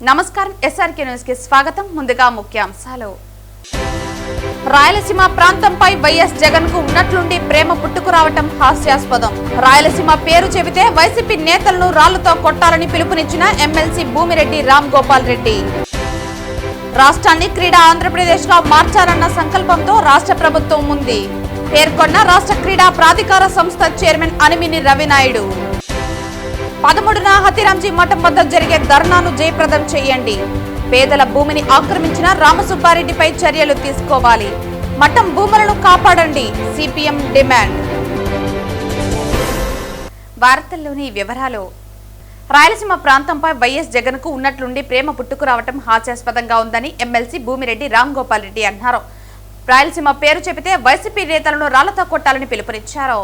నమస్కారం SRK news కి స్వాగతం. ముందుగా ముఖ్యాంశాలు. రాయలసీమ ప్రాంతంపై వైఎస్ జగన్ కు ఉన్నట్లుండి ప్రేమ పుట్టుకురావటం హాస్యాస్పదం. రాయలసీమ పేరు చెబితే వైసీపీ నేతలను రాళ్లతో కొట్టాలని పిలుపునిచ్చిన ఎమ్మెల్సీ భూమిరెడ్డి రామ్ గోపాల్ రెడ్డి. రాష్ట్రాన్ని క్రీడా ఆంధ్రప్రదేశ్ గా మార్చాలన్న సంకల్పంతో రాష్ట్ర ప్రభుత్వం ఉంది పేర్కొన్న రాష్ట్ర క్రీడా ప్రాధికార సంస్థ చైర్మన్ అనిమిని రవినాయుడు. 13న హతిరాంజీ మఠం వద్ద జరిగే ధర్నాను జయప్రదం చేయండి. పేదల భూమిని ఆక్రమించిన రామసుబ్బారెడ్డిపై చర్యలు తీసుకోవాలి. మఠం భూములను కాపాడండి సిపిఎం డిమాండ్. వార్తల్లోని వివరాలు. రాయలసీమ ప్రాంతంపై వైఎస్ జగన్ కు ఉన్నట్లుండి ప్రేమ పుట్టుకురావటం హాస్యాస్పదంగా ఉందని ఎమ్మెల్సీ భూమిరెడ్డి రామ్ గోపాల్ రెడ్డి అన్నారు. రాయలసీమ పేరు చెబితే వైసీపీ నేతలను రాళ్లతో కొట్టాలని పిలుపునిచ్చారు.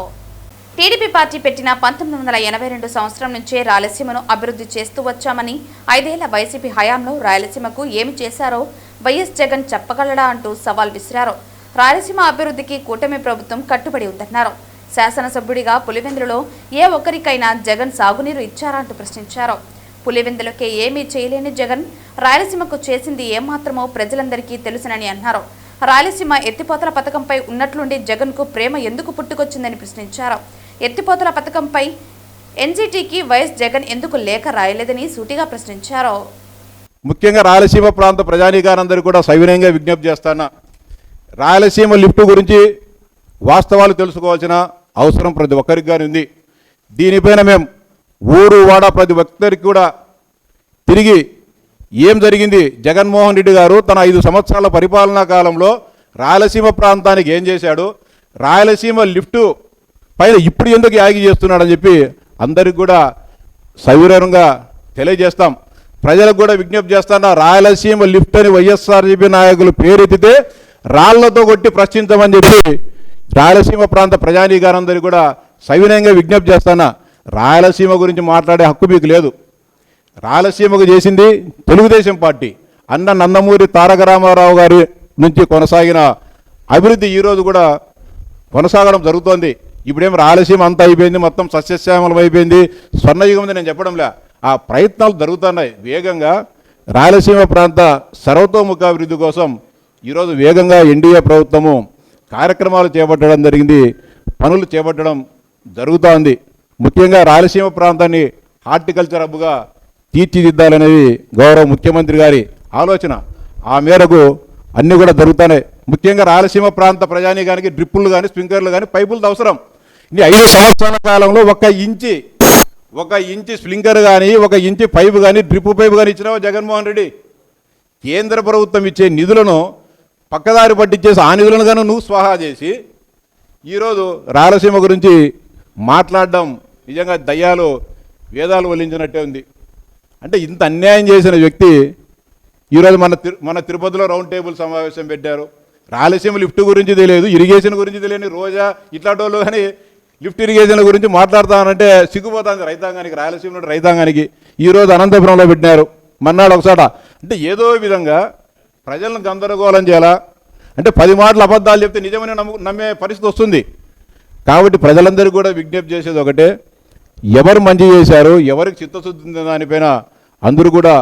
టీడీపీ పార్టీ పెట్టిన 1982 సంవత్సరం నుంచే రాయలసీమను అభివృద్ధి చేస్తూ వచ్చామని, 5 ఏళ్ల వైసీపీ హయాంలో రాయలసీమకు ఏమి చేశారో వైఎస్ జగన్ చెప్పగలడా అంటూ సవాల్ విసిరారు. రాయలసీమ అభివృద్ధికి కూటమి ప్రభుత్వం కట్టుబడి ఉందన్నారు. శాసనసభ్యుడిగా పులివెందులలో ఏ ఒక్కరికైనా జగన్ సాగునీరు ఇచ్చారా అంటూ ప్రశ్నించారు. పులివెందులకే ఏమీ చేయలేని జగన్ రాయలసీమకు చేసింది ఏమాత్రమో ప్రజలందరికీ తెలుసునని అన్నారు. రాయలసీమ ఎత్తిపోతల పథకంపై ఉన్నట్లుండి జగన్ కు ప్రేమ ఎందుకు పుట్టుకొచ్చిందని ప్రశ్నించారు. ఎత్తిపోతల పథకంపై ఎన్జీటీకి వైఎస్ జగన్ ఎందుకు లేఖ రాయలేదని సూటిగా ప్రశ్నించారు. ముఖ్యంగా రాయలసీమ ప్రాంత ప్రజానీకారందరూ కూడా సవినయంగా విజ్ఞప్తి చేస్తాను. రాయలసీమ లిఫ్ట్ గురించి వాస్తవాలు తెలుసుకోవాల్సిన అవసరం ప్రతి ఒక్కరికి ఉంది. దీనిపైన మేము ఊరు వాడ ప్రతి ఒక్కరికి కూడా తిరిగి ఏం జరిగింది, జగన్మోహన్ రెడ్డి గారు తన 5 సంవత్సరాల పరిపాలనా కాలంలో రాయలసీమ ప్రాంతానికి ఏం చేశాడు, రాయలసీమ లిఫ్ట్ పైన ఇప్పుడు ఎందుకు యాగి చేస్తున్నాడని చెప్పి అందరికి కూడా సవివరంగా తెలియజేస్తాం. ప్రజలకు కూడా విజ్ఞప్తి చేస్తాను, రాయలసీమ లిఫ్ట్ అని వైఎస్ఆర్సీపీ నాయకులు పేరెత్తితే రాళ్లతో కొట్టి ప్రశ్నించమని చెప్పి రాయలసీమ ప్రాంత ప్రజానీకారందరికీ కూడా సవినయంగా విజ్ఞప్తి చేస్తాను. రాయలసీమ గురించి మాట్లాడే హక్కు మీకు లేదు. రాయలసీమకు చేసింది తెలుగుదేశం పార్టీ అన్న నందమూరి తారక రామారావు గారి నుంచి కొనసాగిన అభివృద్ధి ఈరోజు కూడా కొనసాగడం జరుగుతోంది. ఇప్పుడేం రాయలసీమ అంతా అయిపోయింది, మొత్తం సస్యశ్యామలం అయిపోయింది, స్వర్ణయుగం ఉంది నేను చెప్పడంలే. ఆ ప్రయత్నాలు జరుగుతున్నాయి వేగంగా. రాయలసీమ ప్రాంత సర్వతోముఖాభివృద్ధి కోసం ఈరోజు వేగంగా ఎన్డీఏ ప్రభుత్వము కార్యక్రమాలు చేపట్టడం జరిగింది, పనులు చేపట్టడం జరుగుతోంది. ముఖ్యంగా రాయలసీమ ప్రాంతాన్ని హార్టికల్చర్ హబ్గా తీర్చిదిద్దాలనేది గౌరవ ముఖ్యమంత్రి గారి ఆలోచన. ఆ మేరకు అన్నీ కూడా జరుగుతున్నాయి. ముఖ్యంగా రాయలసీమ ప్రాంత ప్రజానీకానికి డ్రిప్పులు కానీ స్ప్రింక్లర్లు కానీ పైపులతో అవసరం. ఈ 5 సంవత్సరాల కాలంలో 1 ఇంచి స్ప్రింక్లర్ కానీ 1 ఇంచి పైపు కానీ డ్రిప్ పైపు కానీ ఇచ్చినావు జగన్మోహన్ రెడ్డి. కేంద్ర ప్రభుత్వం ఇచ్చే నిధులను పక్కదారి పట్టించేసి ఆ నిధులను కానీ నువ్వు స్వాహా చేసి ఈరోజు రాయలసీమ గురించి మాట్లాడడం నిజంగా దయ్యాలు వేదాలు వల్లించినట్టే ఉంది. అంటే ఇంత అన్యాయం చేసిన వ్యక్తి ఈరోజు మన తిరుపతిలో రౌండ్ టేబుల్ సమావేశం పెట్టారు. రాయలసీమ లిఫ్ట్ గురించి తెలియదు, ఇరిగేషన్ గురించి తెలియని రోజా ఇట్లాంటి వాళ్ళు కానీ లిఫ్ట్ ఇరిగేషన్ గురించి మాట్లాడతానంటే సిగ్గుపోతుంది రైతాంగానికి, రాయలసీమ రైతాంగానికి. ఈరోజు అనంతపురంలో పెట్టినారు, మన్నాడు ఒకసాట. అంటే ఏదో విధంగా ప్రజలను గందరగోళం చేయాలా అంటే 10 మాటలు అబద్ధాలు చెప్తే నిజమని నమ్మే పరిస్థితి వస్తుంది. కాబట్టి ప్రజలందరికీ కూడా విజ్ఞప్తి చేసేది ఒకటే, ఎవరు మంచి చేశారు, ఎవరికి చిత్తశుద్ధి ఉంది దానిపైన అందరూ కూడా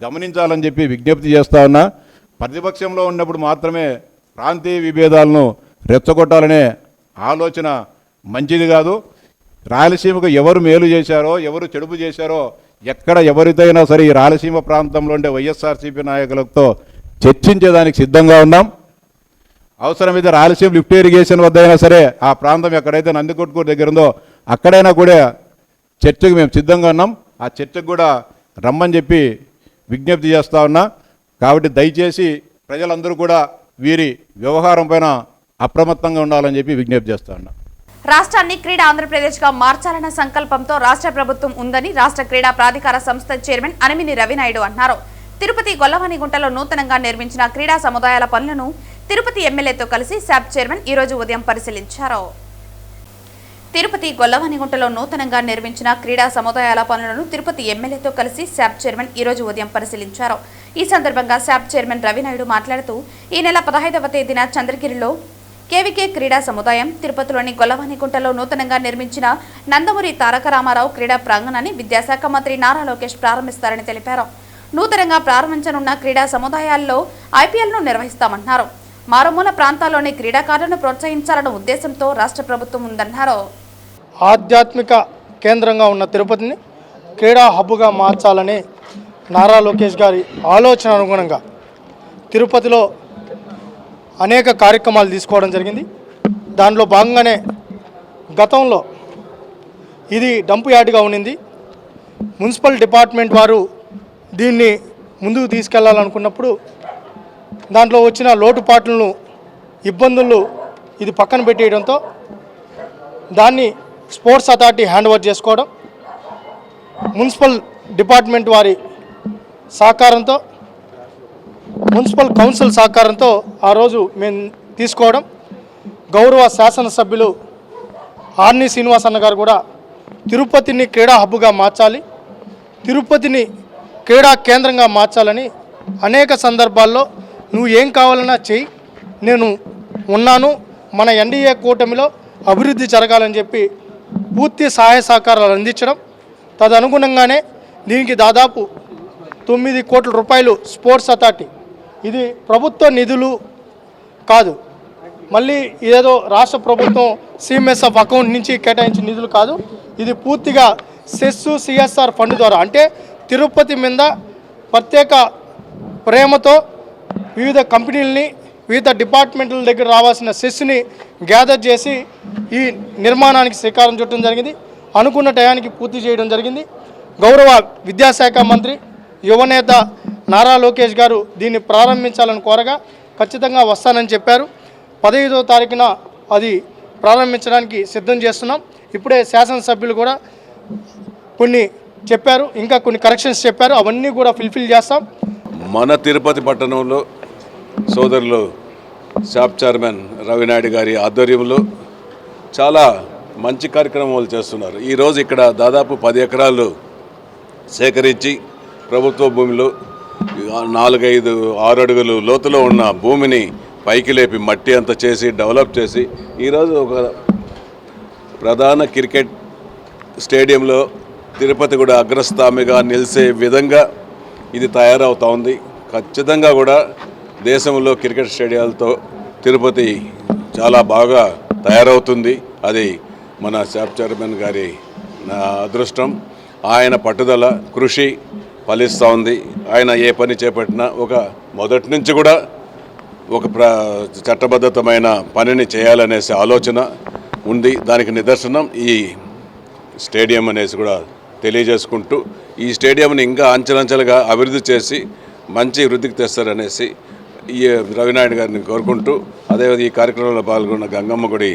గమనించాలని చెప్పి విజ్ఞప్తి చేస్తా ఉన్నా. ప్రతిపక్షంలో ఉన్నప్పుడు మాత్రమే ప్రాంతీయ విభేదాలను రెచ్చగొట్టాలనే ఆలోచన మంచిది కాదు. రాయలసీమకు ఎవరు మేలు చేశారో ఎవరు చెడుపు చేశారో ఎక్కడ ఎవరిదైనా సరే ఈ రాయలసీమ ప్రాంతంలో ఉండే వైఎస్ఆర్సీపీ నాయకులతో చర్చించేదానికి సిద్ధంగా ఉన్నాం. అవసరమైతే రాయలసీమ లిఫ్ట్ ఇరిగేషన్ వద్ద అయినా సరే ఆ ప్రాంతం ఎక్కడైతే నందికొట్కూరు దగ్గర ఉందో అక్కడైనా కూడా చర్చకు మేము సిద్ధంగా ఉన్నాం. ఆ చర్చకు కూడా రమ్మని చెప్పి విజ్ఞప్తి చేస్తూ ఉన్నా. కాబట్టి దయచేసి ప్రజలందరూ కూడా వీరి వ్యవహారం పైన అప్రమత్తంగా ఉండాలని చెప్పి విజ్ఞప్తి చేస్తూ ఉన్నా. రాష్ట్రాన్ని క్రీడా ఆంధ్రప్రదేశ్ గా మార్చాలన్న సంకల్పంతో రాష్ట్ర ప్రభుత్వం ఉందని రాష్ట్ర క్రీడా ప్రాధికార సంస్థ చైర్మన్ అనిమిని రవినాయుడు అన్నారు. తిరుపతి గొల్లవానిగుంటలో నూతనంగా నిర్మించిన క్రీడా సముదాయాల పనులను తిరుపతి ఎమ్మెల్యేతో కలిసి శాప్ చైర్మన్ ఈ రోజు ఉదయం పరిశీలించారు. తిరుపతి గొల్లవానిగుంటలో నూతనంగా నిర్మించిన క్రీడా సముదాయాల పనులను తిరుపతి ఎమ్మెల్యేతో కలిసి శాప్ చైర్మన్ ఈ రోజు ఉదయం పరిశీలించారు. ఈ సందర్భంగా శాప్ చైర్మన్ రవినాయుడు మాట్లాడుతూ ఈ నెల 15వ తేదీన చంద్రగిరిలో కేవీకే క్రీడా సముదాయం, తిరుపతిలోని గొల్లవానిగుంటలో నూతనంగా నిర్మించిన నందమూరి తారక రామారావు క్రీడా ప్రాంగణాన్ని విద్యాశాఖ మంత్రి నారా లోకేష్ ప్రారంభిస్తారని తెలిపారు. నూతనంగా ప్రారంభించనున్న క్రీడా సముదాయాల్లో ఐపీఎల్ను నిర్వహిస్తామన్నారు. మారుమూల ప్రాంతాల్లోని క్రీడాకారులను ప్రోత్సహించాలన్న ఉద్దేశంతో రాష్ట్ర ప్రభుత్వం ఉందన్నారు. ఆధ్యాత్మిక కేంద్రంగా ఉన్న తిరుపతిని క్రీడా హబ్గా మార్చాలని నారా లోకేష్ గారి ఆలోచన అనుగుణంగా తిరుపతిలో అనేక కార్యక్రమాలు తీసుకోవడం జరిగింది. దానిలో భాగంగానే గతంలో ఇది డంపు యార్డ్గా ఉండింది. మున్సిపల్ డిపార్ట్మెంట్ వారు దీన్ని ముందుకు తీసుకెళ్లాలనుకున్నప్పుడు దాంట్లో వచ్చిన లోటుపాట్లను ఇబ్బందులు ఇది పక్కన పెట్టేయడంతో దాన్ని స్పోర్ట్స్ అథారిటీ హ్యాండ్ ఓవర్ చేసుకోవడం, మున్సిపల్ డిపార్ట్మెంట్ వారి సహకారంతో మున్సిపల్ కౌన్సిల్ సహకారంతో ఆ రోజు మేము తీసుకోవడం, గౌరవ శాసనసభ్యులు ఆర్ని శ్రీనివాస్ అన్న గారు కూడా తిరుపతిని క్రీడా హబ్గా మార్చాలి, తిరుపతిని క్రీడా కేంద్రంగా మార్చాలని అనేక సందర్భాల్లో నువ్వు ఏం కావాలన్నా చెయ్యి, నేను ఉన్నాను, మన ఎన్డీఏ కూటమిలో అభివృద్ధి జరగాలని చెప్పి పూర్తి సహాయ సహకారాలు అందించడం. తదనుగుణంగానే దీనికి దాదాపు 9 కోట్ల రూపాయలు స్పోర్ట్స్ అథారిటీ, ఇది ప్రభుత్వ నిధులు కాదు, మళ్ళీ ఏదో రాష్ట్ర ప్రభుత్వం సిఎంఎస్ఎఫ్ అకౌంట్ నుంచి కేటాయించిన నిధులు కాదు, ఇది పూర్తిగా సెస్ సిఎస్ఆర్ ఫండ్ ద్వారా, అంటే తిరుపతి మీద ప్రత్యేక ప్రేమతో వివిధ కంపెనీలని వివిధ డిపార్ట్మెంట్ల దగ్గర రావాల్సిన సెస్ని గ్యాదర్ చేసి ఈ నిర్మాణానికి శ్రీకారం చుట్టడం జరిగింది. అనుకున్న టయానికి పూర్తి చేయడం జరిగింది. గౌరవ విద్యాశాఖ మంత్రి యువనేత నారా లోకేష్ గారు దీన్ని ప్రారంభించాలని కోరగా ఖచ్చితంగా వస్తానని చెప్పారు. 15వ తారీఖున అది ప్రారంభించడానికి సిద్ధం చేస్తున్నాం. ఇప్పుడే శాసనసభ్యులు కూడా కొన్ని చెప్పారు, ఇంకా కొన్ని కరెక్షన్స్ చెప్పారు, అవన్నీ కూడా ఫుల్ఫిల్ చేస్తాం. మన తిరుపతి పట్టణంలో సోదరులు షాప్ చైర్మన్ రవినాయుడు గారి ఆధ్వర్యంలో చాలా మంచి కార్యక్రమాలు చేస్తున్నారు. ఈరోజు ఇక్కడ దాదాపు 10 ఎకరాలు సేకరించి ప్రభుత్వ భూమిలో 4-5, 6 అడుగులు లోతులో ఉన్న భూమిని పైకి లేపి మట్టి అంతా చేసి డెవలప్ చేసి ఈరోజు ఒక ప్రధాన క్రికెట్ స్టేడియంలో తిరుపతి కూడా అగ్రస్థామిగా నిలిచే విధంగా ఇది తయారవుతూ ఉంది. ఖచ్చితంగా కూడా దేశంలో క్రికెట్ స్టేడియాలతో తిరుపతి చాలా బాగా తయారవుతుంది. అది మన షాప్ చైర్మన్ గారి అదృష్టం, ఆయన పట్టుదల కృషి ఫలిస్తూ ఉంది. ఆయన ఏ పని చేపట్టినా మొదటి నుంచి కూడా ఒక చట్టబద్ధమైన పనిని చేయాలనేసి ఆలోచన ఉంది. దానికి నిదర్శనం ఈ స్టేడియం అనేసి కూడా తెలియజేసుకుంటూ ఈ స్టేడియంని ఇంకా అంచెలంచెలుగా అభివృద్ధి చేసి మంచి వృద్ధికి తెస్తారనేసి ఈ రవినాయుడు గారిని కోరుకుంటూ, అదేవిధంగా ఈ కార్యక్రమంలో పాల్గొన్న గంగమ్మ గుడి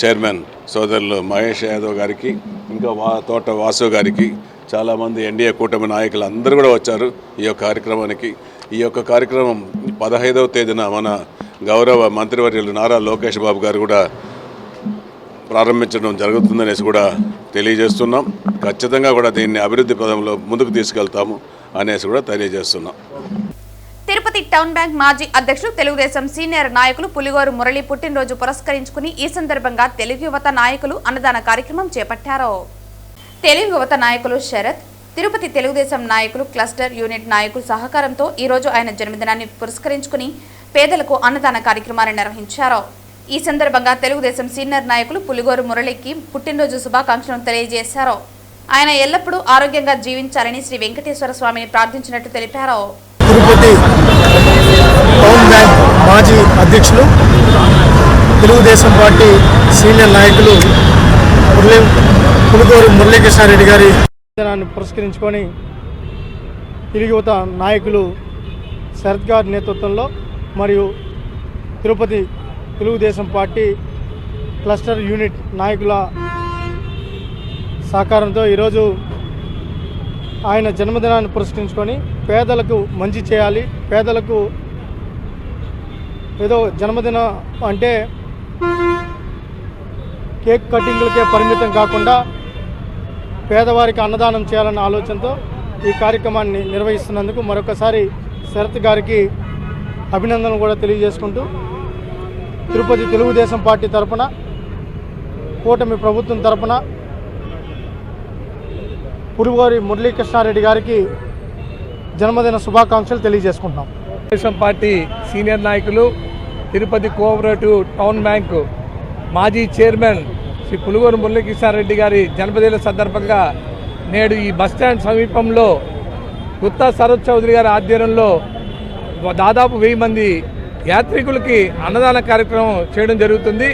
చైర్మన్ సోదరులు మహేష్ యాదవ్ గారికి, ఇంకా తోట వాసు గారికి, చాలామంది ఎన్డీఏ కూటమి నాయకులు అందరూ కూడా వచ్చారు ఈ యొక్క కార్యక్రమానికి. ఈ యొక్క కార్యక్రమం 15వ తేదీన మన గౌరవ మంత్రివర్యులు నారా లోకేష్ బాబు గారు కూడా ప్రారంభించడం జరుగుతుందనేసి కూడా తెలియజేస్తున్నాం. ఖచ్చితంగా కూడా దీన్ని అభివృద్ధి పదంలో ముందుకు తీసుకెళ్తాము అనేసి కూడా తెలియజేస్తున్నాం. తిరుపతి టౌన్ బ్యాంక్ మాజీ అధ్యక్షులు తెలుగుదేశం సీనియర్ నాయకులు పులిగోరు మురళి పుట్టినరోజు పురస్కరించుకుని ఈ సందర్భంగా తెలుగు యువత నాయకులు అన్నదాన కార్యక్రమం చేపట్టారు. తెలుగు యువత నాయకులు శరత్, తిరుపతి తెలుగుదేశం నాయకులు క్లస్టర్ యూనిట్ నాయకులు సహకారంతో ఈరోజు ఆయన జన్మదినాన్ని పురస్కరించుకుని పేదలకు అన్నదాన కార్యక్రమాన్ని నిర్వహించారు. ఈ సందర్భంగా తెలుగుదేశం సీనియర్ నాయకులు పులిగోరు మురళికి పుట్టినరోజు శుభాకాంక్షలను తెలియజేశారు. ఆయన ఎల్లప్పుడూ ఆరోగ్యంగా జీవించాలని శ్రీ వెంకటేశ్వర స్వామిని ప్రార్థించినట్టు తెలిపారు. తిరుపతి టౌన్ బ్యాంక్ మాజీ అధ్యక్షులు తెలుగుదేశం పార్టీ సీనియర్ నాయకులు పులిగోరు మురళీకృష్ణారెడ్డి గారి దినాన్ని పురస్కరించుకొని తెలుగు యువత నాయకులు శరత్ గారి నేతృత్వంలో మరియు Tirupati Telugu Desam party cluster unit నాయకుల సహకారంతో ఈరోజు ఆయన జన్మదినాన్ని పురస్కరించుకొని పేదలకు మంచి చేయాలి, పేదలకు ఏదో జన్మదినం అంటే కేక్ కటింగ్లకే పరిమితం కాకుండా పేదవారికి అన్నదానం చేయాలన్న ఆలోచనతో ఈ కార్యక్రమాన్ని నిర్వహిస్తున్నందుకు మరొకసారి శరత్ గారికి అభినందనలు కూడా తెలియజేసుకుంటూ తిరుపతి తెలుగుదేశం పార్టీ తరఫున, కూటమి ప్రభుత్వం తరఫున పులిగోరు మురళీకృష్ణారెడ్డి గారికి జన్మదిన శుభాకాంక్షలు తెలియజేసుకుంటున్నాం. తెలుగుదేశం పార్టీ సీనియర్ నాయకులు, తిరుపతి కోఆపరేటివ్ టౌన్ బ్యాంకు మాజీ చైర్మన్ శ్రీ పులుగూరు మురళీకృష్ణారెడ్డి గారి జన్మదిన సందర్భంగా నేడు ఈ బస్టాండ్ సమీపంలో గుత్తా శరత్ చౌదరి గారి ఆధ్వర్యంలో దాదాపు 1000 మంది యాత్రికులకి అన్నదాన కార్యక్రమం చేయడం జరుగుతుంది.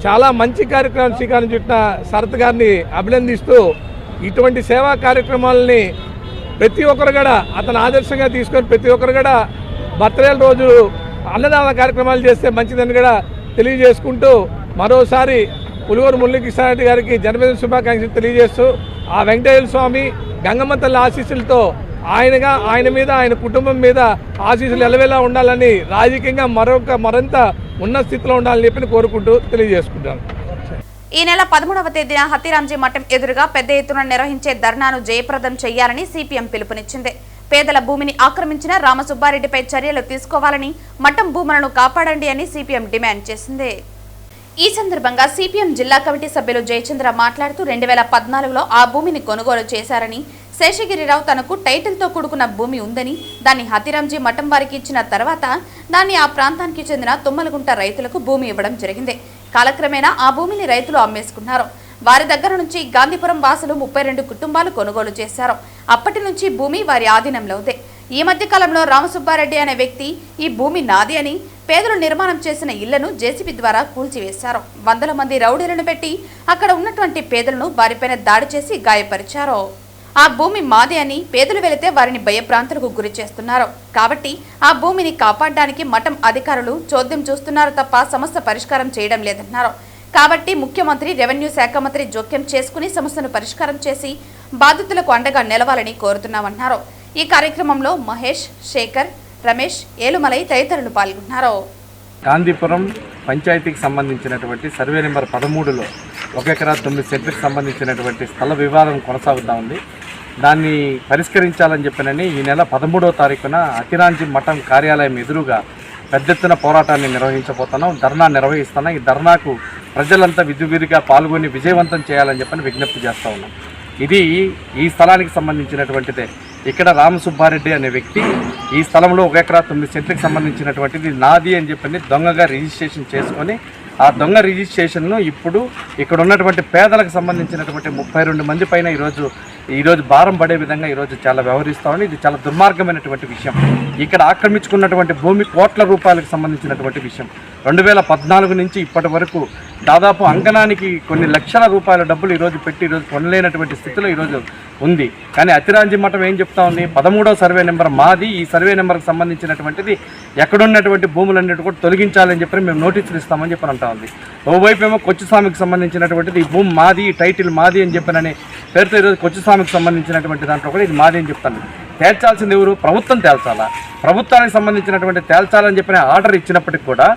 చాలా మంచి కార్యక్రమం శ్రీకారం చుట్టిన శరత్ గారిని అభినందిస్తూ ఇటువంటి సేవా కార్యక్రమాలని ప్రతి ఒక్కరు కూడా అతను ఆదర్శంగా తీసుకొని ప్రతి ఒక్కరు కూడా బర్త్డేల రోజు అన్నదాన కార్యక్రమాలు చేస్తే మంచిదని కూడా తెలియజేసుకుంటూ మరోసారి పులుగూరు మురళీకృష్ణారెడ్డి గారికి జన్మదిన శుభాకాంక్షలు తెలియజేస్తూ ఆ వెంకటేశ్వర స్వామి గంగమ్మ తల్లి ఆశీస్సులతో ఆయన మీద ఆయన కుటుంబం మీద ఆశీస్సులు ఎలవేలా ఉండాలని, రాజకీయంగా మరింత ఉన్నత స్థితిలో ఉండాలని చెప్పి కోరుకుంటూ తెలియజేసుకుంటాను. ఈ నెల 13వ తేదీన హతిరాంజీ మఠం ఎదురుగా పెద్ద ఎత్తున నిర్వహించే ధర్నాను జయప్రదం చేయాలని సిపిఎం పిలుపునిచ్చింది. పేదల భూమిని ఆక్రమించిన రామసుబ్బారెడ్డిపై చర్యలు తీసుకోవాలని, మఠం భూములను కాపాడండి అని సిపిఎం డిమాండ్ చేసింది. ఈ సందర్భంగా సిపిఎం జిల్లా కమిటీ సభ్యులు జయచంద్ర మాట్లాడుతూ 2014లో ఆ భూమిని కొనుగోలు చేశారని, శేషగిరిరావు తనకు టైటిల్తో కూడుకున్న భూమి ఉందని, దాన్ని హతిరాంజీ మఠం వారికి ఇచ్చిన తర్వాత దాన్ని ఆ ప్రాంతానికి చెందిన తుమ్మలగుంట రైతులకు భూమి ఇవ్వడం జరిగింది. కాలక్రమేణా ఆ భూమిని రైతులు అమ్మేసుకున్నారు. వారి దగ్గర నుంచి గాంధీపురం వాసులు 32 కుటుంబాలు కొనుగోలు చేశారు. అప్పటి నుంచి భూమి వారి ఆధీనంలో ఉంది. ఈ మధ్య కాలంలో రామసుబ్బారెడ్డి అనే వ్యక్తి ఈ భూమి నాది అని పేదలు నిర్మాణం చేసిన ఇళ్లను జేసీబీ ద్వారా కూల్చివేశారు. వందల మంది రౌడీలను పెట్టి అక్కడ ఉన్నటువంటి పేదలను వారిపైన దాడి చేసి గాయపరిచారు. ఆ భూమి మాది అని పేదలు వెళితే వారిని భయప్రాంతులకు గురి చేస్తున్నారు. కాబట్టి ఆ భూమిని కాపాడడానికి మఠం అధికారులు చోద్యం చూస్తున్నారు తప్ప సమస్య పరిష్కారం చేయడం లేదన్నారు. కాబట్టి ముఖ్యమంత్రి, రెవెన్యూ శాఖ మంత్రి జోక్యం చేసుకుని సమస్యను పరిష్కారం చేసి బాధితులకు అండగా నిలవాలని కోరుతున్నామన్నారు. ఈ కార్యక్రమంలో మహేష్, శేఖర్, రమేష్, ఏలుమలై తదితరులు పాల్గొన్నారు. గాంధీపురం పంచాయతీకి సంబంధించినటువంటి సర్వే నెంబర్ 13లో 1 ఎకరా 9 సెంట్లకు సంబంధించినటువంటి స్థల వివాదం కొనసాగుతూ ఉంది. దాన్ని పరిష్కరించాలని చెప్పినని ఈ నెల 13వ తారీఖున హతిరాంజీ మఠం కార్యాలయం ఎదురుగా పెద్ద ఎత్తున పోరాటాన్ని నిర్వహించబోతున్నాం. ధర్నా నిర్వహిస్తున్నాం. ఈ ధర్నాకు ప్రజలంతా విధివిధిగా పాల్గొని విజయవంతం చేయాలని చెప్పని విజ్ఞప్తి చేస్తూ ఉన్నాం. ఇది ఈ స్థలానికి సంబంధించినటువంటిదే. ఇక్కడ రామసుబ్బారెడ్డి అనే వ్యక్తి ఈ స్థలంలో 1 ఎకరా 9 సెంట్లకు సంబంధించినటువంటిది నాది అని చెప్పని దొంగగా రిజిస్ట్రేషన్ చేసుకొని ఆ దొంగ రిజిస్ట్రేషన్ను ఇప్పుడు ఇక్కడ ఉన్నటువంటి పేదలకు సంబంధించినటువంటి 32 మంది పైన ఈరోజు భారం పడే విధంగా ఈరోజు చాలా వ్యవహరిస్తూ ఉంది. ఇది చాలా దుర్మార్గమైనటువంటి విషయం. ఇక్కడ ఆక్రమించుకున్నటువంటి భూమి కోట్ల రూపాయలకు సంబంధించినటువంటి విషయం. 2014 నుంచి ఇప్పటి వరకు దాదాపు అంకణానికి కొన్ని లక్షల రూపాయల డబ్బులు ఈరోజు పెట్టి ఈరోజు కొనలేనటువంటి స్థితిలో ఈరోజు ఉంది. కానీ హతిరాంజీ మఠం ఏం చెప్తా ఉంది, 13వ సర్వే నెంబర్ మాది, ఈ సర్వే నెంబర్కి సంబంధించినటువంటిది ఎక్కడున్నటువంటి భూములన్నిటి కూడా తొలగించాలని చెప్పి మేము నోటీసులు ఇస్తామని చెప్పి అంటా ఉంది. ఓవైపు ఏమో కొచ్చుస్వామికి సంబంధించినటువంటిది ఈ భూమి మాది, ఈ టైటిల్ మాది అని చెప్పినని పేరుతో ఈరోజు కొచ్చుస్వామికి సంబంధించినటువంటి దాంట్లో కూడా ఇది మాది అని చెప్తాను. తేల్చాల్సింది ఎవరు? ప్రభుత్వం తేల్చాలా. ప్రభుత్వానికి సంబంధించినటువంటి తేల్చాలని చెప్పిన ఆర్డర్ ఇచ్చినప్పటికి కూడా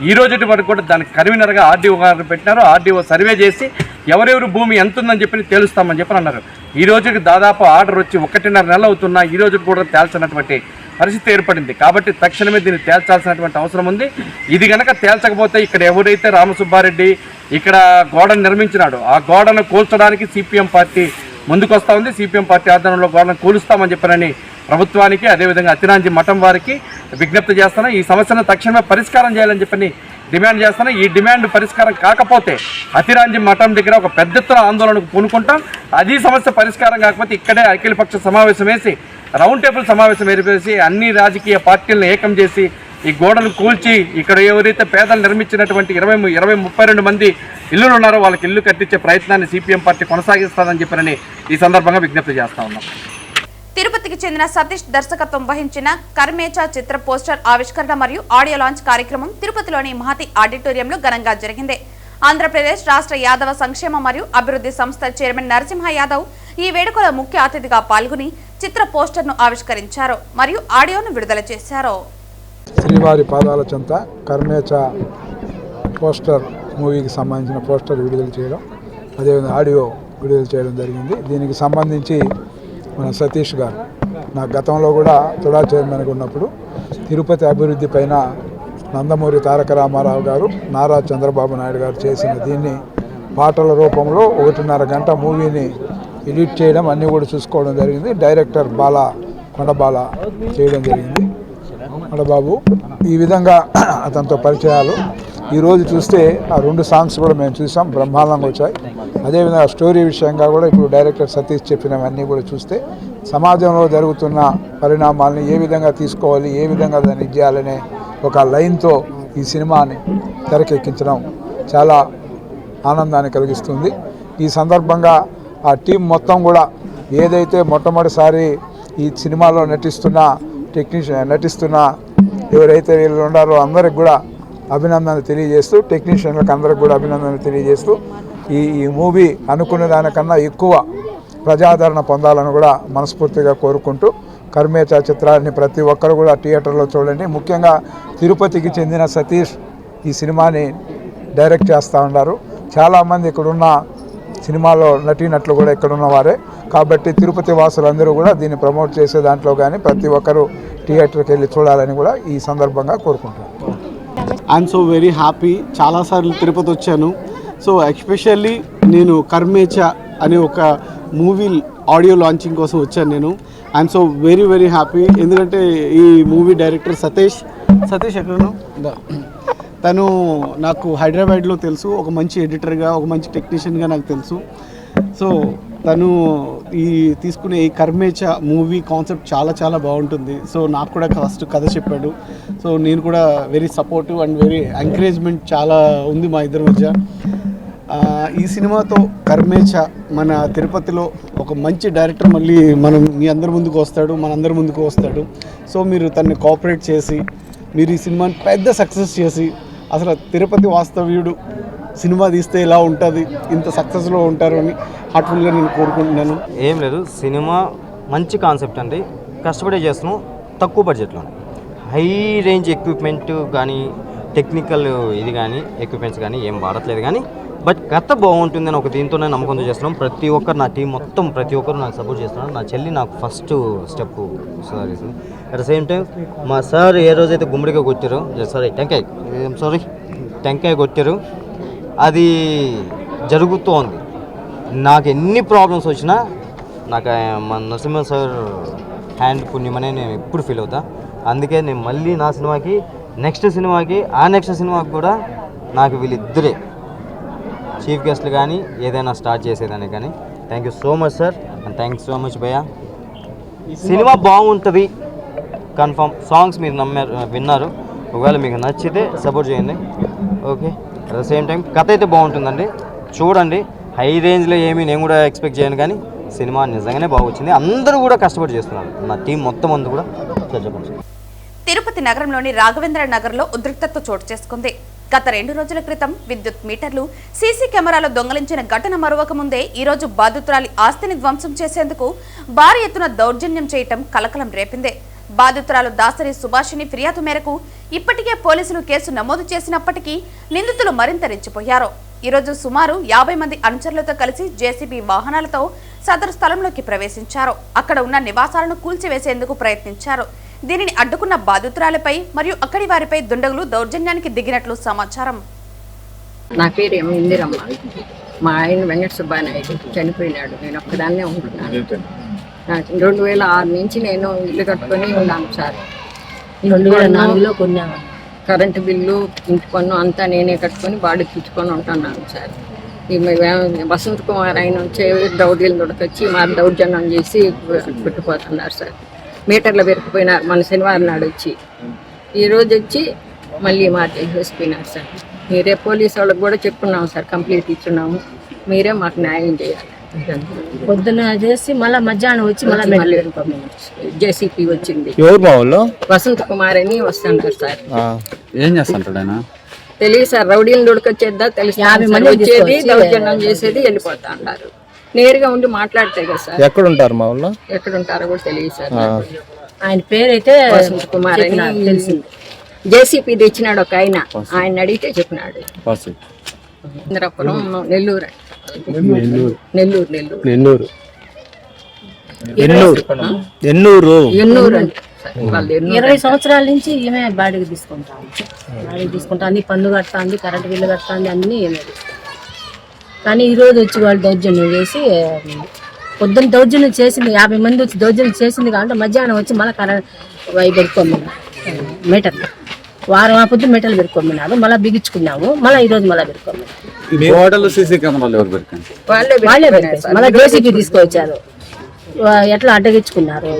ఈ రోజు వరకు కూడా దానికి కన్వీనర్గా ఆర్డీఓ గారు పెట్టినారు. ఆర్డీఓ సర్వే చేసి ఎవరెవరు భూమి ఎంత ఉందని చెప్పి తేలుస్తామని చెప్పి అన్నారు. ఈ రోజుకి దాదాపు ఆర్డర్ వచ్చి 1.5 నెలలు అవుతున్నా ఈ రోజు కూడా తేల్చినటువంటి పరిస్థితి ఏర్పడింది. కాబట్టి తక్షణమే దీన్ని తేల్చాల్సినటువంటి అవసరం ఉంది. ఇది కనుక తేల్చకపోతే ఇక్కడ ఎవరైతే రామసుబ్బారెడ్డి ఇక్కడ గోడను నిర్మించినాడో ఆ గోడను కూల్చడానికి సిపిఎం పార్టీ ముందుకొస్తా ఉంది. సిపిఎం పార్టీ ఆధ్వర్యంలో గోడను కూలుస్తామని చెప్పారని ప్రభుత్వానికి అదేవిధంగా హతిరాంజీ మఠం వారికి విజ్ఞప్తి చేస్తాను. ఈ సమస్యను తక్షణమే పరిష్కారం చేయాలని చెప్పని డిమాండ్ చేస్తాను. ఈ డిమాండ్ పరిష్కారం కాకపోతే హతిరాంజీ మఠం దగ్గర ఒక పెద్ద ఎత్తున ఆందోళనకు పూనుకుంటాం. అది సమస్య పరిష్కారం కాకపోతే ఇక్కడే అఖిలపక్ష సమావేశం వేసి రౌండ్ టేబుల్ సమావేశం ఏర్పేసి అన్ని రాజకీయ పార్టీలను ఏకం చేసి ఈ గోడను కూల్చి ఇక్కడ ఎవరైతే పేదలు నిర్మించినటువంటి 32 మంది ఇల్లులు ఉన్నారో వాళ్ళకి ఇల్లు కట్టించే ప్రయత్నాన్ని సిపిఎం పార్టీ కొనసాగిస్తారని చెప్పని ఈ సందర్భంగా విజ్ఞప్తి చేస్తా ఉన్నాం. తిరుపతికి చెందిన సతీష్ దర్శకత్వం వహించిన కర్మేచా చిత్ర పోస్టర్ ఆవిష్కరణ మరియు ఆడియో లాంచ్ కార్యక్రమం తిరుపతిలోని మహతి ఆడిటోరియంలో ఘనంగా జరిగింది. ఆంధ్రప్రదేశ్ రాష్ట్ర యాదవ సంక్షేమ మరియు అభివృద్ధి సంస్థ చైర్మన్ నరసింహ యాదవ్ ఈ వేడుకలో ముఖ్య అతిథిగా పాల్గొని చిత్ర పోస్టర్ను ఆవిష్కరించారు మరియు ఆడియోను విడుదల చేశారు. శ్రీవారి పాదాల చెంత కర్మేచా పోస్టర్ మూవీకి సంబంధించిన పోస్టర్ విడుదల చేయడం, అదేవిధంగా ఆడియో విడుదల చేయడం జరిగింది. దీనికి సంబంధించి మన సతీష్ గారు నా గతంలో కూడా తుడా చైర్మన్గా ఉన్నప్పుడు తిరుపతి అభివృద్ధి పైన నందమూరి తారక రామారావు గారు, నారా చంద్రబాబు నాయుడు గారు చేసిన దీన్ని పాటల రూపంలో 1.5 గంట మూవీని ఎడిట్ చేయడం అన్నీ కూడా చూసుకోవడం జరిగింది. డైరెక్టర్ బాలా కొండబాల చేయడం జరిగింది. కొండబాబు ఈ విధంగా అతనితో పరిచయాలు ఈరోజు చూస్తే ఆ 2 సాంగ్స్ కూడా మేము చూసాం, బ్రహ్మాండంగా వచ్చాయి. అదేవిధంగా స్టోరీ విషయంగా కూడా ఇప్పుడు డైరెక్టర్ సతీష్ చెప్పినవన్నీ కూడా చూస్తే సమాజంలో జరుగుతున్న పరిణామాలని ఏ విధంగా తీసుకోవాలి, ఏ విధంగా దాన్ని చేయాలనే ఒక లైన్తో ఈ సినిమాని తెరకెక్కించడం చాలా ఆనందాన్ని కలిగిస్తుంది. ఈ సందర్భంగా ఆ టీం మొత్తం కూడా ఏదైతే మొట్టమొదటిసారి ఈ సినిమాలో నటిస్తున్న ఎవరైతే వీళ్ళు ఉన్నారో అందరికి కూడా అభినందనలు తెలియజేస్తూ, టెక్నీషియన్లకు అందరికి కూడా అభినందనలు తెలియజేస్తూ ఈ మూవీ అనుకున్న దానికన్నా ఎక్కువ ప్రజాదరణ పొందాలని కూడా మనస్ఫూర్తిగా కోరుకుంటూ కర్మేచ చిత్రాన్ని ప్రతి ఒక్కరు కూడా థియేటర్లో చూడండి. ముఖ్యంగా తిరుపతికి చెందిన సతీష్ ఈ సినిమాని డైరెక్ట్ చేస్తూ ఉన్నారు. చాలామంది ఇక్కడున్న సినిమాలో నటీనట్లు కూడా ఇక్కడున్న వారే కాబట్టి తిరుపతి వాసులందరూ కూడా దీన్ని ప్రమోట్ చేసే దాంట్లో కానీ ప్రతి ఒక్కరూ థియేటర్కి వెళ్ళి చూడాలని కూడా ఈ సందర్భంగా కోరుకుంటున్నాను. I'm so very happy. చాలాసార్లు తిరుపతి వచ్చాను. సో ఎస్పెషల్లీ నేను కర్మేచ అనే ఒక మూవీ ఆడియో లాంచింగ్ కోసం వచ్చాను నేను. I'm so very very happy. ఎందుకంటే ఈ మూవీ డైరెక్టర్ సతీష్ ఎక్కడను తను నాకు హైదరాబాద్లో తెలుసు. ఒక మంచి ఎడిటర్గా, ఒక మంచి టెక్నీషియన్గా నాకు తెలుసు. సో తను తీసుకునే ఈ కర్మేచ మూవీ కాన్సెప్ట్ చాలా బాగుంటుంది. సో నాకు కూడా ఫస్ట్ కథ చెప్పాడు. సో నేను కూడా very supportive and very encouragement చాలా ఉంది మా ఇద్దరి మధ్య. ఈ సినిమాతో కర్మేచ మన తిరుపతిలో ఒక మంచి డైరెక్టర్ మళ్ళీ మీ అందరి ముందుకు వస్తాడు, మనందరి ముందుకు వస్తాడు. సో మీరు తనని కోఆపరేట్ చేసి మీరు ఈ సినిమాని పెద్ద సక్సెస్ చేసి అసలు తిరుపతి వాస్తవ్యుడు సినిమా తీస్తే ఎలా ఉంటుంది, ఇంత సక్సెస్లో ఉంటారు అని హార్ట్ఫుల్గా నేను కోరుకుంటున్నాను. ఏం లేదు, సినిమా మంచి కాన్సెప్ట్ అండి. కష్టపడే చేస్తున్నాం, తక్కువ బడ్జెట్లో. హై రేంజ్ ఎక్విప్మెంట్ కానీ టెక్నికల్ ఇది కానీ ఎక్విప్మెంట్స్ కానీ ఏం వాడట్లేదు. కానీ బట్ కథ బాగుంటుందని ఒక దీంతోనే నమ్మకంతో చేస్తున్నాం. ప్రతి ఒక్కరు నా టీం మొత్తం ప్రతి ఒక్కరు నాకు సపోర్ట్ చేస్తున్నారు. నా చెల్లి నాకు ఫస్ట్ స్టెప్ సార్ ఇస్తుంది. అట్ ద సేమ్ టైం మా సార్ ఏ రోజైతే గుమ్మడిగా కొట్టారో టెంకాయ కొట్టారు అది జరుగుతోంది. నాకు ఎన్ని ప్రాబ్లమ్స్ వచ్చినా నాకు మా నరసింహ సార్ హ్యాండ్ పుణ్యమనే నేను ఎప్పుడు ఫీల్ అవుతా. అందుకే నేను మళ్ళీ నా సినిమాకి నెక్స్ట్ సినిమాకి కూడా నాకు వీళ్ళిద్దరే చీఫ్ గెస్ట్లు కానీ ఏదైనా స్టార్ట్ చేసేదాన్ని కానీ. Thank you so much sir and thanks so much భయ్యా. సినిమా బాగుంటుంది కన్ఫర్మ్. సాంగ్స్ మీరు విన్నారు. ఒకవేళ మీకు నచ్చితే సపోర్ట్ చేయండి. Okay. At the same time కథ అయితే బాగుంటుందండి, చూడండి. హై రేంజ్లో ఏమీ నేను కూడా ఎక్స్పెక్ట్ చేయను కానీ సినిమా నిజంగానే బాగా వచ్చింది. అందరూ కూడా కష్టపడి చేస్తున్నారు. నా టీం మొత్తం అంతా కూడా చెప్పండి. తిరుపతి నగరంలోని రాఘవేంద్ర నగర్లో ఉద్రిక్తత చోటు చేసుకుంది. గత 2 రోజుల క్రితం విద్యుత్ మీటర్లు, సీసీ కెమెరాలు దొంగలించిన ఘటన మరొక ముందే ఈరోజు బాధితురాలి ఆస్తిని ధ్వంసం చేసేందుకు భారీ ఎత్తున దౌర్జన్యం చేయటం కలకలం రేపిందే. బాధితురాలు దాసరి సుభాషిణి ఫిర్యాదు మేరకు ఇప్పటికే పోలీసులు కేసు నమోదు చేసినప్పటికీ నిందితులు మరింత రెచ్చిపోయారు. ఈరోజు సుమారు 50 మంది అనుచరులతో కలిసి జేసీబీ వాహనాలతో సదరు స్థలంలోకి ప్రవేశించారు. అక్కడ ఉన్న నివాసాలను కూల్చివేసేందుకు ప్రయత్నించారు. దీనిని అడ్డుకున్న బాధితురాలపై మరియు అక్కడి వారిపై దుండగులు దౌర్జన్యానికి దిగినట్లు సమాచారం. నా పేరు ఇందిరమ్మ. మా ఆయన వెంకట సుబ్బానాయుడు చనిపోయినాడు. నేను ఒక్కదాన్నే ఉంటున్నాను. 2006 నుంచి నేను ఇల్లు కట్టుకొని ఉన్నాను సార్. 2004లో కొన్నాను. కరెంటు బిల్లు, ఇంటి పన్ను అంతా నేనే కట్టుకొని బాడీ తెచ్చుకొని ఉంటున్నాను సార్. ఈ వసంత్ కుమార్ ఆయన వచ్చే దౌర్జన్యం దొరకొచ్చి మా దౌర్జన్యం చేసి పెట్టుకుపోతున్నారు సార్. మీటర్లు పెరిగిపోయినారు. మన శనివారం నాడు వచ్చి ఈరోజు వచ్చి మళ్ళీ మార్చేసిపోయినారు సార్. మీరే పోలీసు వాళ్ళకి కూడా చెప్పున్నాము సార్, కంప్లీట్ ఇచ్చున్నాము. మీరే మాకు న్యాయం చేయాలి. పొద్దున చేసి మళ్ళీ మధ్యాహ్నం వచ్చి మళ్ళీ జేసీపీ వచ్చింది. ఎవరు మా వాళ్ళు? వసంత్ కుమార్ అని వస్తున్నారు సార్. ఏం చేస్తుంటాడు ఆయన? తెలియదు సార్. రౌడీని దొడకొచ్చేద్దా తెలుసు. వచ్చేది దౌర్జన్యం చేసేది వెళ్ళిపోతా అన్నారు. నేరుగా ఉండి మాట్లాడితే కదా సార్. ఎక్కడ ఉంటారు మా వాళ్ళు? ఎక్కడ ఉంటారో కూడా తెలియదు సార్. ఆయన పేరైతే వసంత్ కుమార్ అని తెలిసింది. జేసీపీ తెచ్చినాడు ఒక ఆయన. ఆయన అడిగితే చెప్పినాడు. ఇంద్రపురం నెల్లూరు. అంటే 20 సంవత్సరాల నుంచి ఈమె బాడీకి తీసుకుంటాంది. పన్ను కడుతుంది, కరెంటు బిల్లు కడుతుంది, అన్నీ ఈమె. కానీ ఈరోజు వచ్చి వాళ్ళు దౌర్జన్యం చేసి పొద్దున్న దౌర్జన్యం చేసింది 50 మంది వచ్చి దౌర్జన్యం చేసింది కాబట్టి మధ్యాహ్నం వచ్చి మళ్ళీ పెరుక్కోమన్నారు మీటర్ వారం ఆ పొద్దు మీటర్లు పెరుక్కోమన్నారు మళ్ళీ బిగించుకున్నాము మళ్ళీ ఈరోజు మళ్ళీ పెరుక్కోమన్నారు సీసీ కెమెరాలు ఎవరు పెరికారు వాళ్ళే పెరికారు మళ్ళీ జేసీబీ తీసుకొచ్చారు ఎట్లా అడ్డగించుకున్నారు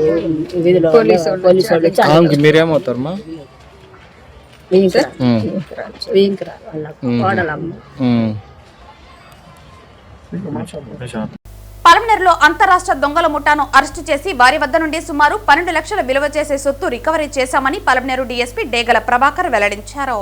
వీధిలో పోలీసు వాళ్ళు వచ్చి మీరేమవుతారమ్మా వేయింకరా వాళ్ళ కోడలమ్మ పలమనేరులో అంతరాష్ట్ర దొంగల ముఠాను అరెస్టు చేసి వారి వద్ద నుండి సుమారు 12 లక్షల విలువ చేసే సొత్తు రికవరీ చేశామని పలమనేరు డీఎస్పీ డేగల ప్రభాకర్ వెల్లడించారు.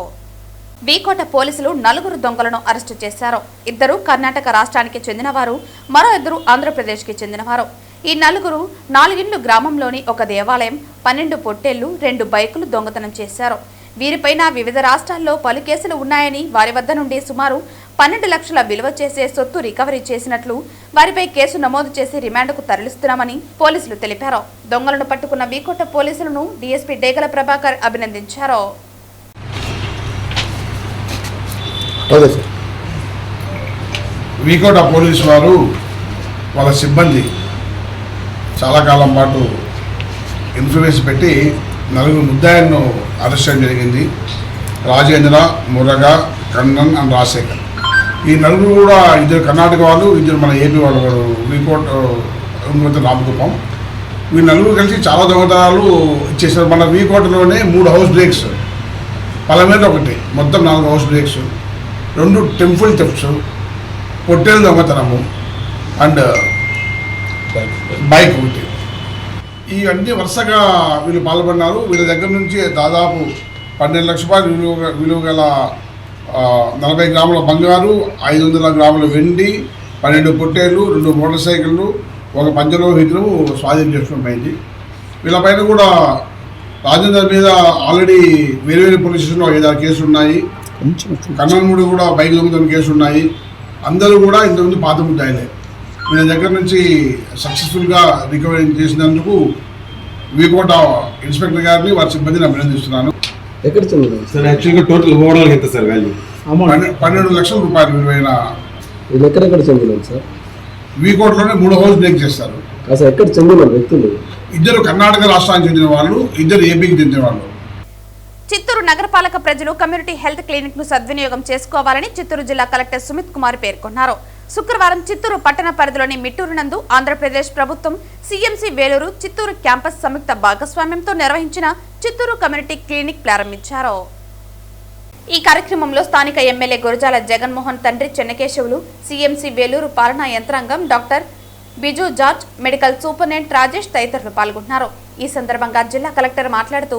వీకోట పోలీసులు 4 దొంగలను అరెస్టు చేశారు. 2 కర్ణాటక రాష్ట్రానికి చెందినవారు, మరో 2 ఆంధ్రప్రదేశ్కి చెందినవారు. ఈ 4 ఇండ్లు గ్రామంలోని ఒక దేవాలయం, 12 పొట్టేళ్లు, 2 బైకులు దొంగతనం చేశారు. వీరిపైన వివిధ రాష్ట్రాల్లో పలు కేసులు ఉన్నాయని, వారి వద్ద నుండి సుమారు 12 లక్షల విలువ చేసే సొత్తు రికవరీ చేసినట్లు, వారిపై కేసు నమోదు చేసి రిమాండ్కు తరలిస్తున్నామని పోలీసులు తెలిపారు. దొంగలను పట్టుకున్న వీకోట పోలీసులను డీఎస్పీ డేగల ప్రభాకర్ అభినందించారు. వీకోట పోలీసు వారు వాళ్ళ సిబ్బంది చాలా కాలం పాటు ఇన్ఫ్లుయెన్స్ పెట్టి 4 ముద్దాయిలను అరెస్ట్ చేయడం జరిగింది. రాజేంద్ర, మురగా, కన్నన్ అండ్ రాజశేఖర్. ఈ 4 కూడా 2 కర్ణాటక వాళ్ళు, 2 మన ఏపీ వాళ్ళు, వీకోట రామకుప్పం. ఈ 4 కలిసి చాలా దొంగతనాలు ఇచ్చేసారు. మన వీకోటలోనే 3 హౌస్ బ్రేక్స్, పలమేరు 1, మొత్తం 4 హౌస్ బ్రేక్స్, 2 టెంపుల్ థెఫ్ట్స్, పొట్టేలు దొంగతనము అండ్ బైక్ 1. ఇవన్నీ వరుసగా వీళ్ళు పాల్గొన్నారు. వీళ్ళ దగ్గర నుంచి దాదాపు 12 లక్షల రూపాయలు విలువ గల 40 గ్రాముల బంగారు, 500 గ్రాముల వెండి, 12 పొట్టేళ్ళు, 2 మోటార్ సైకిళ్ళు, 1 పంచలోహితులు స్వాధీనం చేసుకోవడం. వీళ్ళపైన కూడా రాజేందర్ మీద ఆల్రెడీ వేరే పోలీస్ స్టేషన్లో 5-6 కేసులు ఉన్నాయి. కన్నన్ముడి కూడా బైక్ దొంగతనం కేసు ఉన్నాయి. అందరూ కూడా ఇంతకుముందు పాత ముద్దాయిలే. వీళ్ళ దగ్గర నుంచి సక్సెస్ఫుల్గా రికవరీ చేసినందుకు వీకోట ఇన్స్పెక్టర్ గారిని, వారి సిబ్బందిని అభినందిస్తున్నాను. ఎక్కడ చదువుతారు సార్? యాక్చువల్గా టోటల్ ఓవరాల్ ఎంత సార్ వాల్యూ? 12 లక్షల రూపాయలు విలువైన. వీళ్ళు ఎక్కడెక్కడ చదువుతారు సార్? వీకోటలోనే 3 హౌస్ బ్రేక్ చేస్తారు. అసలు ఎక్కడ చెందిన వ్యక్తులు? 2 కర్ణాటక రాష్ట్రానికి చెందిన వాళ్ళు, 2 ఏపీకి చెందిన వాళ్ళు. చిత్తూరు నగరపాలక ప్రజలు కమ్యూనిటీ హెల్త్ క్లినిక్ ను సద్వినియోగం చేసుకోవాలని చిత్తూరు జిల్లా కలెక్టర్ సుమిత్ కుమార్ పేర్కొన్నారు. శుక్రవారం చిత్తూరు పట్టణ పరిధిలోని మిట్టూరు నందు ఆంధ్రప్రదేశ్ ప్రభుత్వం సిఎంసి వేలూరు చిత్తూరు క్యాంపస్ సంయుక్త భాగస్వామ్యంతో నిర్వహించిన చిత్తూరు కమ్యూనిటీ క్లినిక్ ప్రారంభించారు. ఈ కార్యక్రమంలో స్థానిక ఎమ్మెల్యే గురజాల జగన్మోహన్ తండ్రి చెన్నకేశవులు, సిఎంసి వేలూరు పాలనా యంత్రాంగం, doctor Biju George, medical superintendent Rajesh తదితరులు పాల్గొన్నారు. ఈ సందర్భంగా జిల్లా కలెక్టర్ మాట్లాడుతూ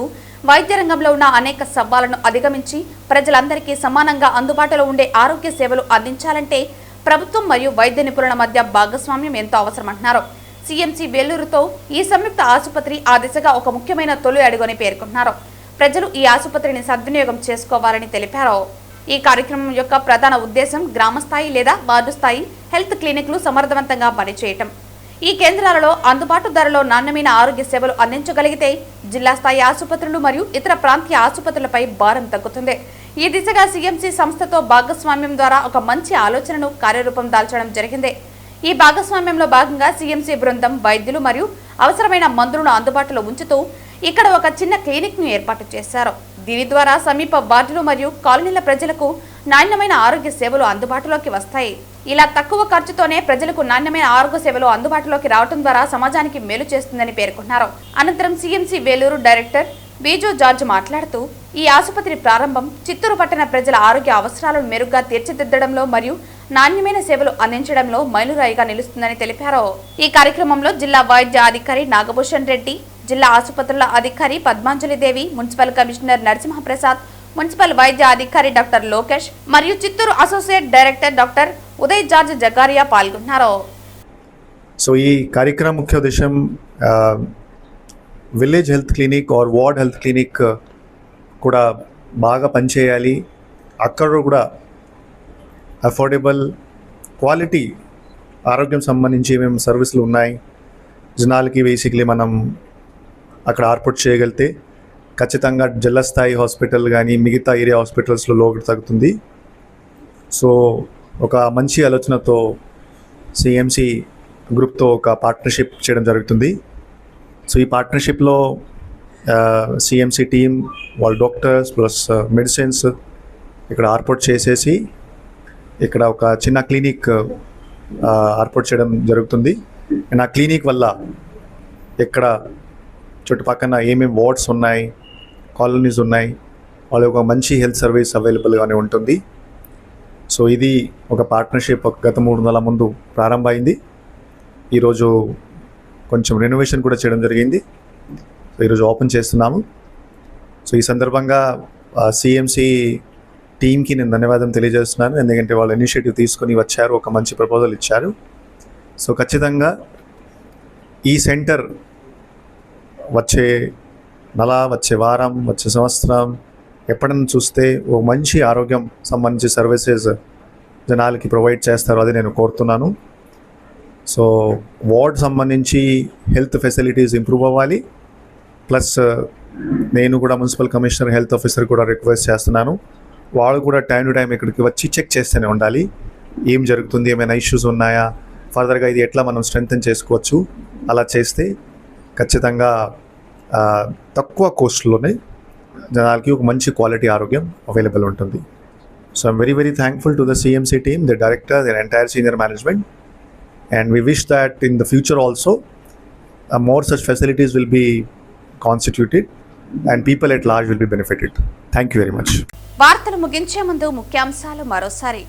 వైద్య రంగంలో ఉన్న అనేక సవాళ్లను అధిగమించి ప్రజలందరికీ సమానంగా అందుబాటులో ఉండే ఆరోగ్య సేవలు అందించాలంటే ప్రభుత్వం మరియు వైద్య నిపుణుల మధ్య భాగస్వామ్యం ఎంతో అవసరమంటున్నారు. సిఎంసి వేలూరుతో ఈ సంయుక్త ఆసుపత్రి ఆ దిశగా ఒక ముఖ్యమైన తొలి అడుగుని పేర్కొన్నారు. ప్రజలు ఈ ఆసుపత్రిని సద్వినియోగం చేసుకోవాలని తెలిపారు. ఈ కార్యక్రమం యొక్క ప్రధాన ఉద్దేశం గ్రామస్థాయి లేదా వార్డు స్థాయి హెల్త్ క్లినిక్లు సమర్థవంతంగా పనిచేయటం. ఈ కేంద్రాలలో అందుబాటు ధరలో నాణ్యమైన ఆరోగ్య సేవలు అందించగలిగితే జిల్లా స్థాయి ఆసుపత్రులు మరియు ఇతర ప్రాంతీయ ఆసుపత్రులపై భారం తగ్గుతుంది. ఈ దిశగా సిఎంసి సంస్థతో భాగస్వామ్యం ద్వారా ఒక మంచి ఆలోచనను కార్యరూపం దాల్చడం జరిగింది. ఈ భాగస్వామ్యంలో భాగంగా సిఎంసి బృందం వైద్యులు మరియు అవసరమైన మందులను అందుబాటులో ఉంచుతూ ఇక్కడ ఒక చిన్న క్లినిక్ ను ఏర్పాటు చేశారు. దీని ద్వారా సమీప వార్డులు మరియు కాలనీల ప్రజలకు నాణ్యమైన ఆరోగ్య సేవలు అందుబాటులోకి వస్తాయి. ఇలా తక్కువ ఖర్చుతోనే ప్రజలకు నాణ్యమైన ఆరోగ్య సేవలు అందుబాటులోకి రావడం ద్వారా సమాజానికి మేలు చేస్తుందని పేర్కొన్నారు. అనంతరం CMC Vellore director Biju George మాట్లాడుతూ ఈ ఆసుపత్రి ప్రారంభం చిత్తూరు పట్టణ ప్రజల ఆరోగ్య అవసరాలను మెరుగ్గా తీర్చిదిద్దడంలో మరియు నాణ్యమైన సేవలు అందించడంలో మైలురాయిగా నిలుస్తుందని తెలిపారు. ఈ కార్యక్రమంలో జిల్లా వైద్య అధికారి నాగభూషణ్ రెడ్డి, జిల్లా ఆసుపత్రుల అధికారి Padmanjalidevi, municipal commissioner Narasimhaprasad, municipal వైద్య అధికారి డాక్టర్ లోకేష్ మరియు Chittoor associate director doctor Uday George Zacharia పాల్గొన్నారు. సో ఈ కార్యక్రమం ముఖ్య ఉద్దేశం village health clinic or ward health clinic కూడా బాగా పనిచేయాలి. అక్కడ కూడా అఫోర్డబుల్ క్వాలిటీ ఆరోగ్యం సంబంధించి ఏమేమి సర్వీసులు ఉన్నాయి జనాలకి బేసిక్లీ మనం అక్కడ ఏర్పాటు చేయగలిగితే ఖచ్చితంగా జిల్లా స్థాయి హాస్పిటల్ కానీ మిగతా ఏరియా హాస్పిటల్స్లో లోటు తగ్గుతుంది. సో ఒక మంచి ఆలోచనతో సిఎంసి గ్రూప్తో ఒక పార్ట్నర్షిప్ చేయడం జరుగుతుంది. సో ఈ పార్ట్నర్షిప్లో సిఎంసి టీమ్, వాళ్ళ డాక్టర్స్ ప్లస్ మెడిసిన్స్ ఇక్కడ ఏర్పాటు చేసేసి ఇక్కడ ఒక చిన్న క్లినిక్ ఏర్పాటు చేయడం జరుగుతుంది. అండ్ ఆ క్లినిక్ వల్ల ఇక్కడ చుట్టుపక్కల ఏమేమి వార్డ్స్ ఉన్నాయి, కాలనీస్ ఉన్నాయి, వాళ్ళకి ఒక మంచి హెల్త్ సర్వీస్ అవైలబుల్గానే ఉంటుంది. సో ఇది ఒక పార్ట్నర్షిప్ గత 3 నెలల ముందు ప్రారంభమైంది. ఈరోజు కొంచెం రెనోవేషన్ కూడా చేయడం జరిగింది. సో ఈరోజు ఓపెన్ చేస్తున్నాము. సో ఈ సందర్భంగా సిఎంసి టీమ్కి నేను ధన్యవాదం తెలియజేస్తున్నాను. ఎందుకంటే వాళ్ళు ఇనిషియేటివ్ తీసుకొని వచ్చారు, ఒక మంచి ప్రపోజల్ ఇచ్చారు. సో ఖచ్చితంగా ఈ సెంటర్ వచ్చే నెల, వచ్చే వారం, వచ్చే సంవత్సరం ఎప్పుడైనా చూస్తే ఓ మంచి ఆరోగ్యం సంబంధించి సర్వీసెస్ జనాలకి ప్రొవైడ్ చేస్తారు, అది నేను కోరుతున్నాను. సో వార్డ్ సంబంధించి హెల్త్ ఫెసిలిటీస్ ఇంప్రూవ్ అవ్వాలి. ప్లస్ నేను కూడా మున్సిపల్ కమిషనర్, హెల్త్ ఆఫీసర్ కూడా రిక్వెస్ట్ చేస్తున్నాను, వాళ్ళు కూడా టైం టు టైం ఇక్కడికి వచ్చి చెక్ చేస్తూనే ఉండాలి. ఏం జరుగుతుంది, ఏమైనా ఇష్యూస్ ఉన్నాయా, ఫర్దర్గా ఇది ఎట్లా మనం స్ట్రెంగ్తన్ చేసుకోవచ్చు. అలా చేస్తే ఖచ్చితంగా తక్కువ కాస్ట్లోనే జనాలకి ఒక మంచి క్వాలిటీ ఆరోగ్యం అవైలబుల్ ఉంటుంది. So I'm very thankful to the CMC team, the director, the entire senior management, and we wish that in the future also more such facilities will be constituted and people at large will be benefited. Thank you very much. వార్తలు ముగించే ముందు ముఖ్యాంశాలు మరోసారి.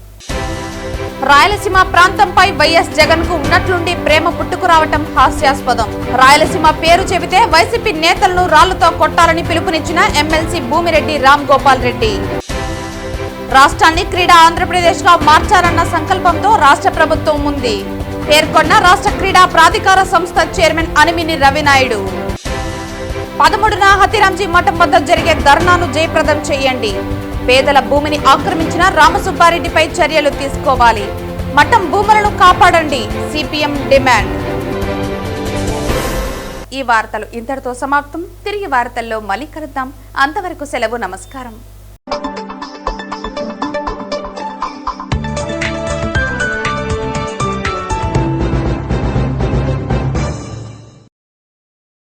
రాయలసీమ ప్రాంతంపై YS Jagan కు ఉన్నట్లుండి ప్రేమ పుట్టుకురావటం హాస్యాస్పదం. రాయలసీమ పేరు చెబితే వైసీపీ నేతలను రాళ్లతో కొట్టాలని పిలుపునిచ్చిన ఎమ్మెల్సీ భూమిరెడ్డి రామ్ గోపాల్ రెడ్డి. రాష్ట్రాన్ని క్రీడా ఆంధ్రప్రదేశ్ గా మార్చాలన్న సంకల్పంతో రాష్ట్ర ప్రభుత్వం ఉంది పేర్కొన్న రాష్ట్ర క్రీడా ప్రాధికార సంస్థ చైర్మన్ అనిమిని రవినాయుడు. 13న హతిరాంజీ మఠం వద్ద జరిగే ధర్నాను జయప్రదం చేయండి. పేదల భూమిని ఆక్రమించిన రామసుబ్బారెడ్డిపై చర్యలు తీసుకోవాలి. మఠం భూములను కాపాడండి, సిపిఎం డిమాండ్. ఈ వార్తలు ఇంతటితో సమాప్తం. తిరిగి వార్తల్లో మళ్ళీ కలుద్దాం. అంతవరకు సెలవు. నమస్కారం.